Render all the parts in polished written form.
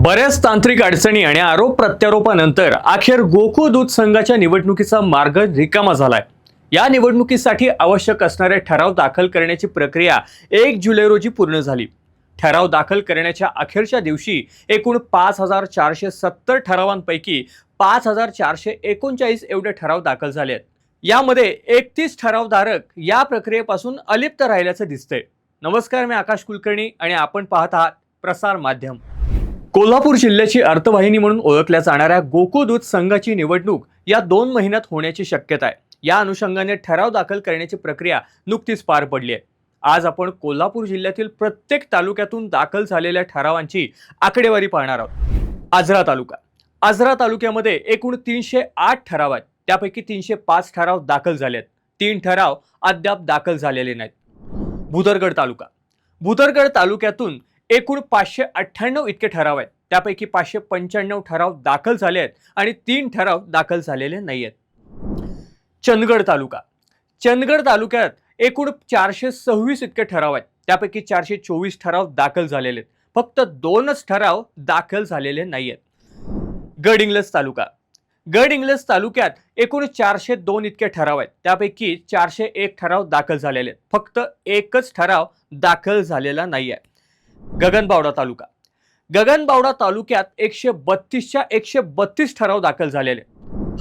बऱ्याच तांत्रिक अडचणी आणि आरोप प्रत्यारोपानंतर अखेर गोकुळ दूध संघाच्या निवडणुकीचा मार्ग रिकामा झालाय। या निवडणुकीसाठी आवश्यक असणारे ठराव दाखल करण्याची प्रक्रिया 1 जुलै रोजी पूर्ण झाली। ठराव दाखल करण्याच्या अखेरच्या दिवशी एकूण 5470 ठरावांपैकी 5439 एवढे ठराव दाखल झाले आहेत। यामध्ये 31 ठरावधारक या प्रक्रियेपासून अलिप्त राहिल्याचं दिसतंय। नमस्कार, मी आकाश कुलकर्णी आणि आपण पाहत आहात प्रसार माध्यम। कोल्हापूर जिल्ह्याची अर्थवाहिनी म्हणून ओळखल्या जाणाऱ्या गोकुळ दूध संघाची निवडणूक या 2 महिन्यात होण्याची शक्यता आहे। या अनुषंगाने ठराव दाखल करण्याची प्रक्रिया नुकतीच पार पडली आहे। आज आपण कोल्हापूर जिल्ह्यातील प्रत्येक तालुक्यातून दाखल झालेल्या ठरावांची आकडेवारी पाहणार आहोत। आजरा तालुक्यामध्ये एकूण 308 ठराव आहेत, त्यापैकी 305 ठराव दाखल झाले आहेत। 3 ठराव अद्याप दाखल झालेले नाहीत। भुदरगड तालुक्यातून एकूण 598 इतके ठराव आहेत, त्यापैकी 595 ठराव दाखल झाले आहेत आणि 3 ठराव दाखल झालेले नाही आहेत। चंदगड तालुक्यात एकूण 426 इतके ठराव आहेत, त्यापैकी 424 ठराव दाखल झालेले आहेत, फक्त 2च ठराव दाखल झालेले नाही आहेत। गडहिंग्लज तालुक्यात एकूण 402 इतके ठराव आहेत, त्यापैकी 401 ठराव दाखल झालेले आहेत, फक्त 1च ठराव दाखल झालेला नाही आहे। गगनबावडा तालुक्यात 132च्या 132 ठराव दाखल झालेले।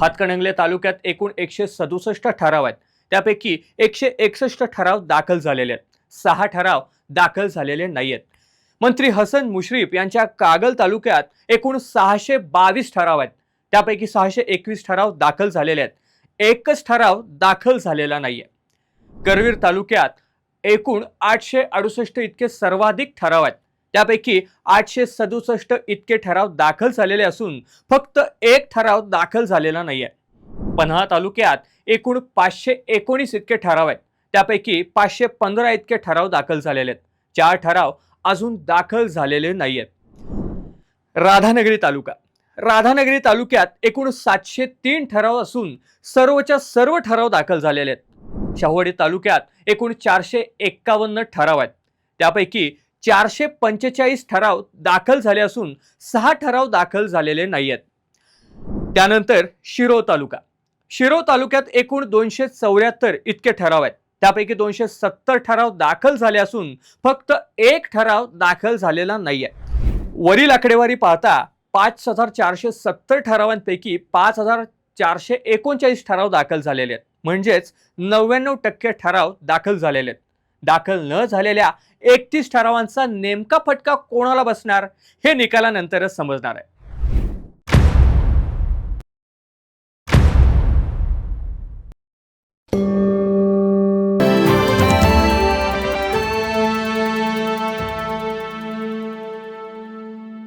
हातकणंगले तालुक्यात एकूण 167 ठराव आहेत, त्यापैकी 161 ठराव दाखल झालेले आहेत, 6 ठराव दाखल झालेले नाही आहेत। मंत्री हसन मुश्रीफ यांच्या कागल तालुक्यात एकूण 622 ठराव आहेत, त्यापैकी 621 ठराव दाखल झालेले आहेत, 1च ठराव दाखल झालेला नाहीये। करवीर तालुक्यात एकूण 868 इतके सर्वाधिक ठराव आहेत, त्यापैकी 867 इतके ठराव दाखल झालेले असून फक्त 1 ठराव दाखल झालेला नाहीये। पन्हाळा तालुक्यात एकूण 519 इतके ठराव आहेत, त्यापैकी 515 इतके ठराव दाखल झालेले आहेत, 4 ठराव अजून दाखल झालेले नाहीयेत। राधानगरी तालुक्यात एकूण 703 ठराव असून सर्वच्या सर्व ठराव दाखल झालेले आहेत। शाहूवाडी तालुक्यात एकूण 451 ठराव आहेत, त्यापैकी 445 ठराव दाखल झाले असून 6 ठराव दाखल झालेले नाही आहेत। त्यानंतर शिरोळ तालुक्यात एकूण 274 इतके ठराव आहेत, त्यापैकी 270 ठराव दाखल झाले असून फक्त 1 ठराव दाखल झालेला नाही आहे। वरील आकडेवारी पाहता 5470 ठरावांपैकी 5439 ठराव दाखल झालेले आहेत, म्हणजेच 99% ठराव दाखल झालेले आहेत। दाखल न झालेल्या 31 ठरावांचा नेमका फटका कोणाला बसणार हे निकालानंतरच समजणार आहे।